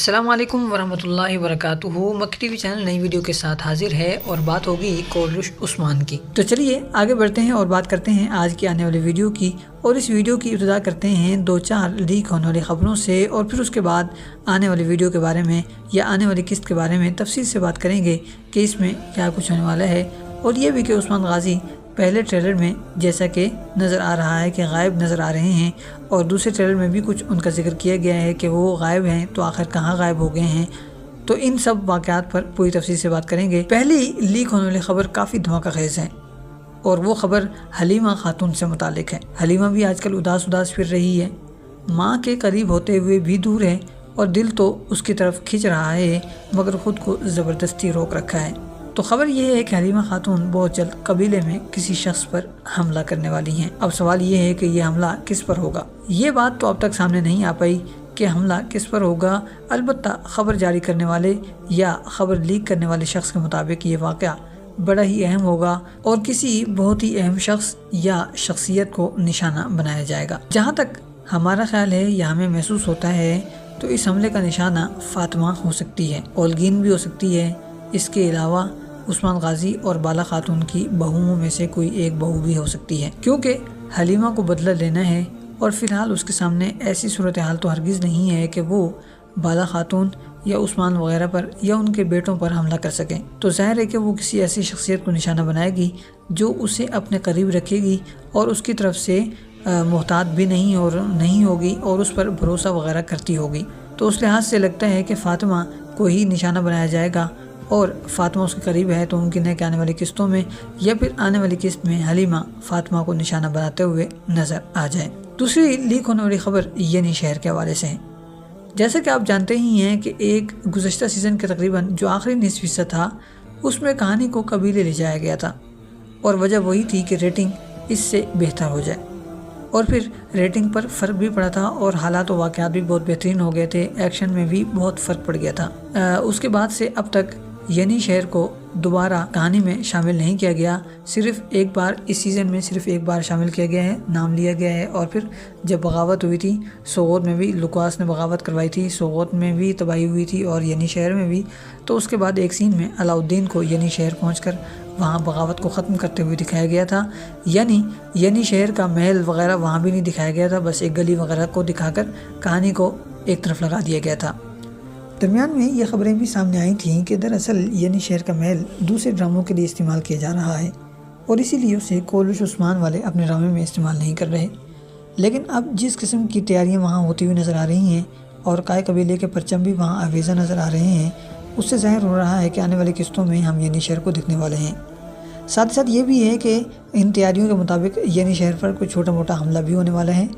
अस्सलाम वालेकुम वरहमतुल्लाहि वबरकातुहू। मक्की टीवी चैनल नई वीडियो के साथ हाजिर है और बात होगी कोलरुश उस्मान की। तो चलिए आगे बढ़ते हैं और बात करते हैं आज की आने वाली वीडियो की। और इस वीडियो की इब्तिदा करते हैं 2-4 लीक होने वाली खबरों से और फिर उसके बाद आने वाली वीडियो के बारे में या आने वाली किस्त के बारे में तफसील से बात करेंगे कि इसमें क्या कुछ होने वाला है। और ये भी कि उस्मान गाजी पहले ट्रेलर में जैसा कि नज़र आ रहा है कि गायब नज़र आ रहे हैं और दूसरे ट्रेलर में भी कुछ उनका जिक्र किया गया है कि वो गायब हैं, तो आखिर कहाँ गायब हो गए हैं। तो इन सब वाक़यात पर पूरी तफसील से बात करेंगे। पहली लीक होने वाली खबर काफ़ी धमाका खेज़ है और वो खबर हलीमा खातून से मुतालिक है। हलीमा भी आजकल उदास फिर रही है, माँ के करीब होते हुए भी दूर है और दिल तो उसकी तरफ खिंच रहा है मगर ख़ुद को ज़बरदस्ती रोक रखा है। तो खबर ये है कि हलीमा खातून बहुत जल्द कबीले में किसी शख्स पर हमला करने वाली हैं। अब सवाल ये है कि ये हमला किस पर होगा। ये बात तो अब तक सामने नहीं आ पाई कि हमला किस पर होगा। अलबत्ता खबर जारी करने वाले या खबर लीक करने वाले शख्स के मुताबिक ये वाक़या बड़ा ही अहम होगा और किसी बहुत ही अहम शख्स या शख्सियत को निशाना बनाया जाएगा। जहाँ तक हमारा ख्याल है या हमें महसूस होता है तो इस हमले का निशाना फातिमा हो सकती है, ओलगीन भी हो सकती है। इसके अलावा उस्मान गाजी और बाला खातून की बहुओं में से कोई एक बहू भी हो सकती है, क्योंकि हलीमा को बदला लेना है और फिलहाल उसके सामने ऐसी सूरत हाल तो हरगिज़ नहीं है कि वो बाला खातून या उस्मान वगैरह पर या उनके बेटों पर हमला कर सकें। तो ज़ाहिर है कि वो किसी ऐसी शख्सियत को निशाना बनाएगी जो उसे अपने करीब रखेगी और उसकी तरफ से मोहतात भी नहीं होगी और उस पर भरोसा वगैरह करती होगी। तो उस लिहाज से लगता है कि फातिमा को ही निशाना बनाया जाएगा और फातिमा उसके करीब है, तो मुमकिन है कि आने वाली किस्तों में या फिर आने वाली किस्त में हलीमा फातिमा को निशाना बनाते हुए नज़र आ जाए। दूसरी लीक होने वाली खबर यनी शहर के हवाले से है। जैसा कि आप जानते ही हैं कि एक गुज़श्ता सीज़न के तकरीबन जो आखिरी निस्फ हिस्सा था उसमें कहानी को कबीले ले जाया गया था और वजह वही थी कि रेटिंग इससे बेहतर हो जाए। और फिर रेटिंग पर फ़र्क भी पड़ा था और हालात व वाक़यात भी बहुत बेहतरीन हो गए थे, एक्शन में भी बहुत फ़र्क पड़ गया था। उसके बाद से अब तक यनी शहर को दोबारा कहानी में शामिल नहीं किया गया। सिर्फ एक बार इस सीज़न में सिर्फ एक बार शामिल किया गया है, नाम लिया गया है। और फिर जब बगावत हुई थी सोगोत में भी, लुकास ने बगावत करवाई थी, सोगोत में भी तबाही हुई थी और यनी शहर में भी। तो उसके बाद एक सीन में अलाउद्दीन को यनी शहर पहुंचकर वहां बगावत को ख़त्म करते हुए दिखाया गया था। यानी यनी शहर का महल वगैरह वहाँ भी नहीं दिखाया गया था, बस एक गली वगैरह को दिखाकर कहानी को एक तरफ लगा दिया गया था। दरमियान में ये खबरें भी सामने आई थीं कि दरअसल यनी शहर का महल दूसरे ड्रामों के लिए इस्तेमाल किया जा रहा है और इसीलिए उसे कोलरुश उस्मान वाले अपने ड्रामे में इस्तेमाल नहीं कर रहे। लेकिन अब जिस किस्म की तैयारियां वहां होती हुई नज़र आ रही हैं और काय कबीले के परचम भी वहां आवेज़ा नज़र आ रहे हैं, उससे ज़ाहिर हो रहा है कि आने वाली किस्तों में हम यनी शहर को देखने वाले हैं। साथ ही साथ ये भी है कि इन तैयारियों के मुताबिक यनी शहर पर कोई छोटा मोटा हमला भी होने वाला है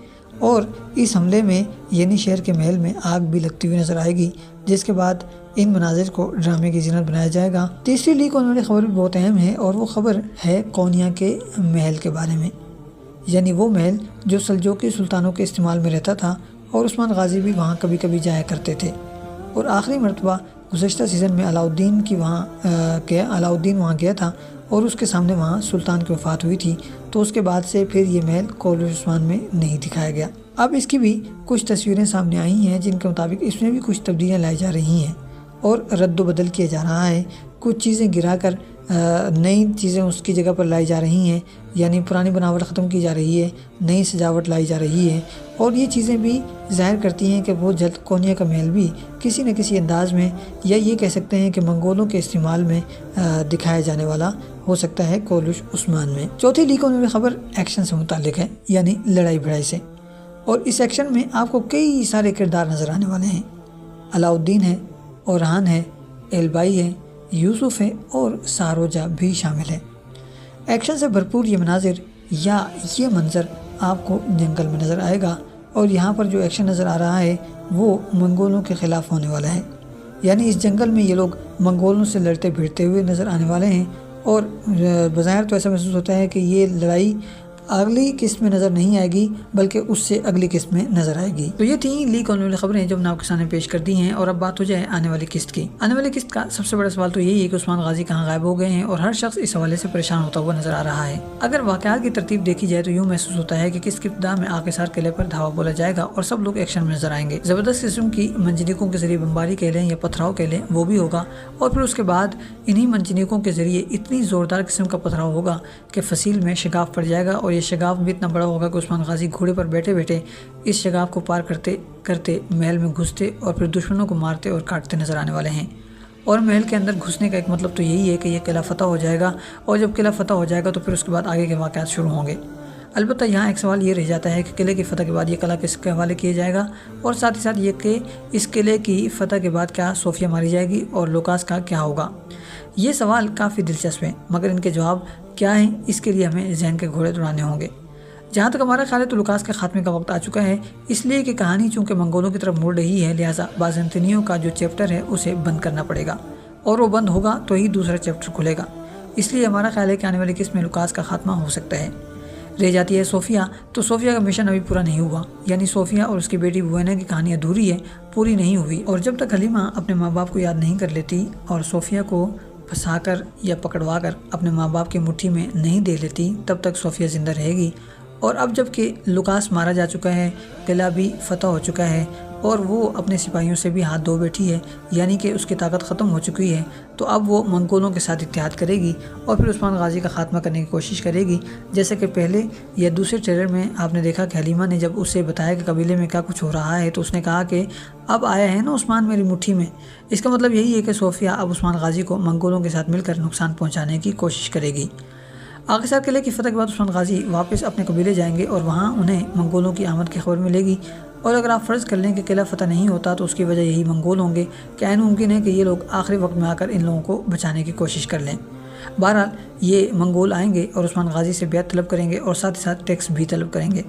और इस हमले में यनी शहर के महल में आग भी लगती हुई नज़र आएगी, जिसके बाद इन मनाजिर को ड्रामे की ज़ीनत बनाया जाएगा। तीसरी लीक होने वाली खबर भी बहुत अहम है और वो खबर है कोनिया के महल के बारे में, यानी वो महल जो सल्जोकी सुल्तानों के इस्तेमाल में रहता था और उस्मान गाजी भी वहाँ कभी कभी जाया करते थे। और आखिरी मरतबा गुज़श्ता सीज़न में अलाउद्दीन वहाँ गया था और उसके सामने वहाँ सुल्तान की वफ़ात हुई थी। तो उसके बाद से फिर ये महल कोलरुश उस्मान में नहीं दिखाया गया। अब इसकी भी कुछ तस्वीरें सामने आई हैं जिनके मुताबिक इसमें भी कुछ तब्दीलियाँ लाई जा रही हैं और रद्द बदल किया जा रहा है। कुछ चीज़ें गिरा कर नई चीज़ें उसकी जगह पर लाई जा रही हैं, यानी पुरानी बनावट ख़त्म की जा रही है, नई सजावट लाई जा रही है। और ये चीज़ें भी ज़ाहिर करती हैं कि वो जल्द कोनिया का महल भी किसी न किसी अंदाज में या ये कह सकते हैं कि मंगोलों के इस्तेमाल में दिखाया जाने वाला हो सकता है कोलरुश उस्मान में। चौथी लीक होने वाली खबर एक्शन से मुताल्लिक है, यानी लड़ाई भिड़ाई से। और इस एक्शन में आपको कई सारे किरदार नज़र आने वाले हैं। अलाउद्दीन है, ओरहान है, एलबाई है, यूसुफ है और सारोजा भी शामिल है। एक्शन से भरपूर ये मनाजिर या ये मंज़र आपको जंगल में नज़र आएगा और यहाँ पर जो एक्शन नज़र आ रहा है वो मंगोलों के ख़िलाफ़ होने वाला है, यानी इस जंगल में ये लोग मंगोलों से लड़ते भिड़ते हुए नज़र आने वाले हैं। और बज़ाहिर तो ऐसा महसूस होता है कि ये लड़ाई اگلی قسط میں نظر نہیں آئے گی بلکہ اس سے اگلی قسط میں نظر آئے گی۔ تو یہ تھیں لیک ہونے والی خبریں جو ہم نے آپ کے سامنے پیش کر دی ہیں، اور اب بات ہو جائے آنے والی قسط کی۔ آنے والی قسط کا سب سے بڑا سوال تو یہی ہے کہ عثمان غازی کہاں غائب ہو گئے ہیں، اور ہر شخص اس حوالے سے پریشان ہوتا ہوا نظر آ رہا ہے۔ اگر واقعات کی ترتیب دیکھی جائے تو یوں محسوس ہوتا ہے کہ قسط کی ابتدا میں آکسار قلعے پر دھاوا بولا جائے گا اور سب لوگ ایکشن میں نظر آئیں گے۔ زبردست قسم کی منجنیقوں کے ذریعے بمباری کہہ لیں یا پتھراؤ کہہ لیں وہ بھی ہوگا، اور پھر اس کے بعد انہی منجنیقوں کے ذریعے اتنی زوردار قسم کا پتھراؤ ہوگا کہ فصیل میں شگاف پڑ جائے گا، اور یہ شگاف بھی اتنا بڑا ہوگا کہ عثمان غازی گھوڑے پر بیٹھے بیٹھے اس شگاف کو پار کرتے کرتے محل میں گھستے اور پھر دشمنوں کو مارتے اور کاٹتے نظر آنے والے ہیں۔ اور محل کے اندر گھسنے کا ایک مطلب تو یہی ہے کہ یہ قلعہ فتح ہو جائے گا، اور جب قلعہ فتح ہو جائے گا تو پھر اس کے بعد آگے کے واقعات شروع ہوں گے۔ البتہ یہاں ایک سوال یہ رہ جاتا ہے کہ قلعے کی فتح کے بعد یہ قلعہ کس کے حوالے کیا جائے گا، اور ساتھ ہی ساتھ یہ کہ اس قلعے کی فتح کے بعد کیا صوفیہ ماری جائے گی اور لوکاس کا کیا ہوگا۔ یہ سوال کافی دلچسپ ہیں، مگر ان کے جواب کیا ہیں اس کے لیے ہمیں ذہن کے گھوڑے دوڑانے ہوں گے۔ جہاں تک ہمارا خیال ہے تو لوکاس کے خاتمے کا وقت آ چکا ہے، اس لیے کہ کہانی چونکہ منگولوں کی طرف مڑ رہی ہے، لہٰذا بازنطینیوں کا جو چیپٹر ہے اسے بند کرنا پڑے گا، اور وہ بند ہوگا تو ہی دوسرا چیپٹر کھلے گا۔ اس لیے ہمارا خیال ہے کہ آنے والی قسط میں لوکاس کا خاتمہ ہو سکتا ہے۔ رہ جاتی ہے صوفیہ، تو صوفیہ کا مشن ابھی پورا نہیں ہوا، یعنی صوفیہ اور اس کی بیٹی بوینا کی کہانی ادھوری ہے، پوری نہیں ہوئی، اور جب تک حلیمہ اپنے ماں باپ کو یاد نہیں کر لیتی اور صوفیہ کو پھنسا کر یا پکڑوا کر اپنے ماں باپ کی مٹھی میں نہیں دے لیتی تب تک صوفیہ زندہ رہے گی۔ اور اب جب کہ لوکاس مارا جا چکا ہے، قلعہ بھی فتح ہو چکا ہے، اور وہ اپنے سپاہیوں سے بھی ہاتھ دھو بیٹھی ہے، یعنی کہ اس کی طاقت ختم ہو چکی ہے، تو اب وہ منگولوں کے ساتھ اتحاد کرے گی اور پھر عثمان غازی کا خاتمہ کرنے کی کوشش کرے گی۔ جیسے کہ پہلے یا دوسرے ٹریلر میں آپ نے دیکھا کہ حلیمہ نے جب اسے بتایا کہ قبیلے میں کیا کچھ ہو رہا ہے تو اس نے کہا کہ اب آیا ہے نا عثمان میری مٹھی میں۔ اس کا مطلب یہی ہے کہ صوفیہ اب عثمان غازی کو منگولوں کے ساتھ مل کر نقصان پہنچانے کی کوشش کرے گی۔ آکسار قلعے کی فتح کے بعد عثمان غازی واپس اپنے قبیلے جائیں گے اور وہاں انہیں منگولوں کی آمد کی خبر ملے گی، اور اگر آپ فرض کر لیں کہ قلعہ فتح نہیں ہوتا تو اس کی وجہ یہی منگول ہوں گے، کہ عین ممکن ہے کہ یہ لوگ آخری وقت میں آ کر ان لوگوں کو بچانے کی کوشش کر لیں۔ بہرحال یہ منگول آئیں گے اور عثمان غازی سے بیعت طلب کریں گے اور ساتھ ہی ساتھ ٹیکس بھی طلب کریں گے۔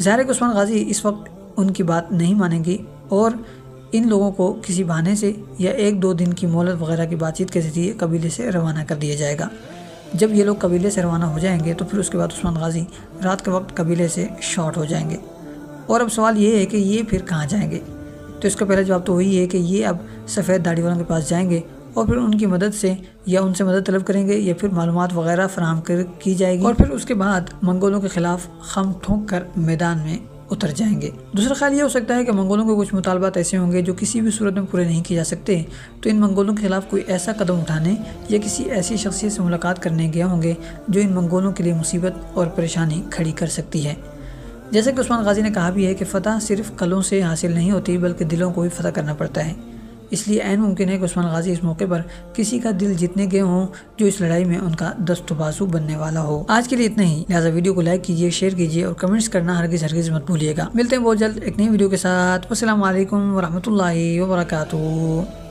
ظاہر ہے کہ عثمان غازی اس وقت ان کی بات نہیں مانیں گی اور ان لوگوں کو کسی بہانے سے یا 1-2 دن کی مہلت وغیرہ کی بات چیت کے ذریعے قبیلے سے روانہ کر دیا جائے گا۔ جب یہ لوگ قبیلے سے روانہ ہو جائیں گے تو پھر اس کے بعد عثمان غازی رات کے وقت قبیلے سے شارٹ ہو جائیں گے، اور اب سوال یہ ہے کہ یہ پھر کہاں جائیں گے؟ تو اس کا پہلا جواب تو وہی ہے کہ یہ اب سفید داڑھی والوں کے پاس جائیں گے اور پھر ان کی مدد سے یا ان سے مدد طلب کریں گے یا پھر معلومات وغیرہ فراہم کی جائے گی، اور پھر اس کے بعد منگولوں کے خلاف خم ٹھونک کر میدان میں اتر جائیں گے۔ دوسرا خیال یہ ہو سکتا ہے کہ منگولوں کے کچھ مطالبات ایسے ہوں گے جو کسی بھی صورت میں پورے نہیں کیے جا سکتے، تو ان منگولوں کے خلاف کوئی ایسا قدم اٹھانے یا کسی ایسی شخصیت سے ملاقات کرنے گئے ہوں گے جو ان منگولوں کے لیے مصیبت اور پریشانی کھڑی کر سکتی ہے۔ جیسے کہ عثمان غازی نے کہا بھی ہے کہ فتح صرف قلعوں سے حاصل نہیں ہوتی بلکہ دلوں کو بھی فتح کرنا پڑتا ہے، اس لیے عین ممکن ہے کہ عثمان غازی اس موقع پر کسی کا دل جیتنے گئے ہوں جو اس لڑائی میں ان کا دست و بازو بننے والا ہو۔ آج کے لیے اتنا ہی، لہٰذا ویڈیو کو لائک کیجیے، شیئر کیجیے اور کمنٹس کرنا ہرگز مت بھولیے گا۔ ملتے ہیں بہت جلد ایک نئی ویڈیو کے ساتھ۔ السلام علیکم ورحمۃ اللہ وبرکاتہ۔